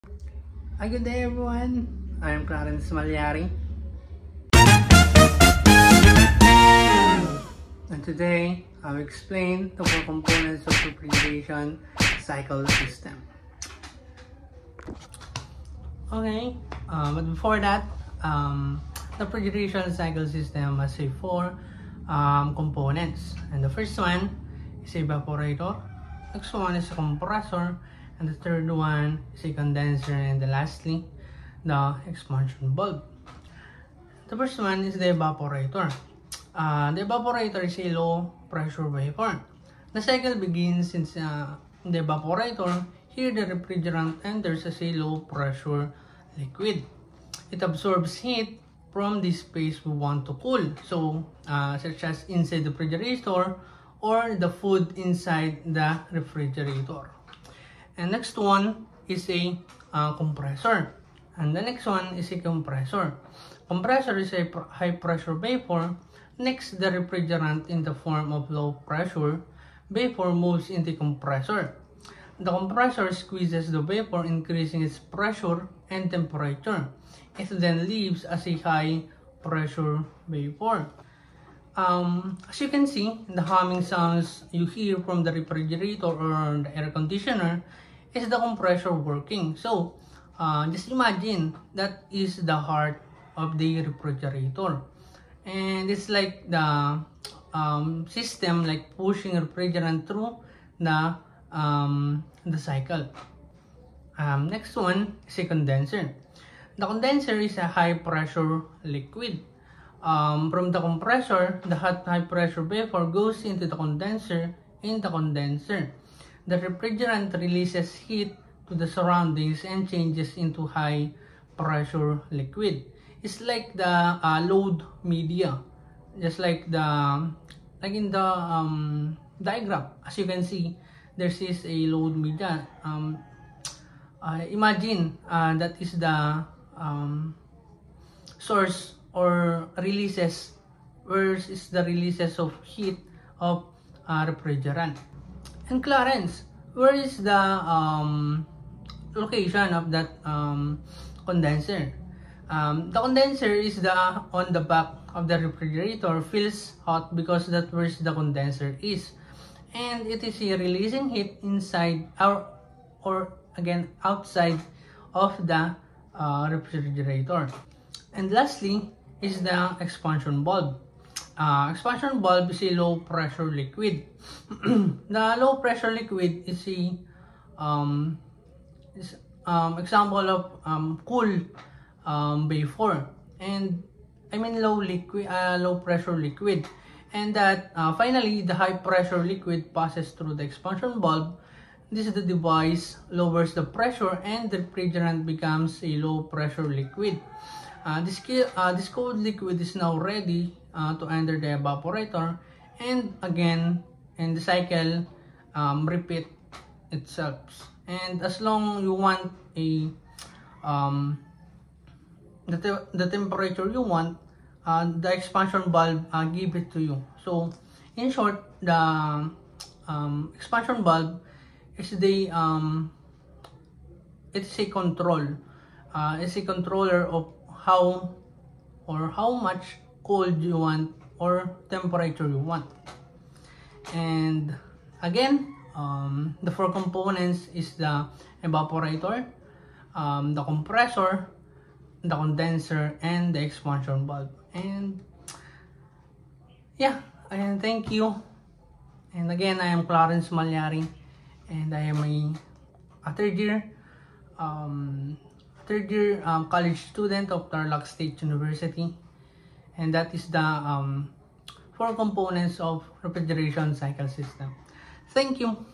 Hi, good day everyone. I am Clarence Malyari. And today I will explain the four components of refrigeration cycle system. Okay, but before that, the refrigeration cycle system has four components. And the first one is evaporator, next one is a compressor, and the third one is a condenser, and lastly, the expansion valve. The first one is the evaporator. The evaporator is a low pressure vapor. The cycle begins since the evaporator. Here the refrigerant enters as a low pressure liquid. It absorbs heat from the space we want to cool, so such as inside the refrigerator or the food inside the refrigerator. And next one is a compressor, and the next one is a compressor. Compressor is a high pressure vapor. Next, the refrigerant in the form of low pressure vapor moves into compressor. The compressor squeezes the vapor, increasing its pressure and temperature. It then leaves as a high pressure vapor. As you can see, the humming sounds you hear from the refrigerator or the air conditioner is the compressor working. So just imagine that is the heart of the refrigerator, and it's like the system like pushing refrigerant through the cycle. Next one is a condenser. The condenser is a high pressure liquid. From the compressor, the high pressure vapor goes into the condenser. In the condenser, the refrigerant releases heat to the surroundings and changes into high pressure liquid. It's like the load media, just like in the diagram. As you can see, there is a load media. Imagine that is the source or releases, where is the releases of heat of refrigerant. And Clarence, where is the location of that condenser? The condenser is on the back of the refrigerator. Feels hot because that's where the condenser is, and it is releasing heat inside or again outside of the refrigerator. And lastly is the expansion valve. Expansion valve is a low pressure liquid. The low pressure liquid is a example of cool vapor, and I mean low pressure liquid, and that finally the high pressure liquid passes through the expansion valve. This is the device lowers the pressure and the refrigerant becomes a low pressure liquid. This cold liquid is now ready to enter the evaporator, and again in the cycle repeat itself. And as long you want a the temperature you want, the expansion valve give it to you. So in short, the expansion valve is the it's a control. It's a controller of how much cold you want or temperature you want. And again, the four components is the evaporator, the compressor, the condenser, and the expansion valve. And yeah, and thank you. And again, I am Clarence Malyari, and I am a third year college student of Tarlac State University, and that is the four components of refrigeration cycle system. Thank you.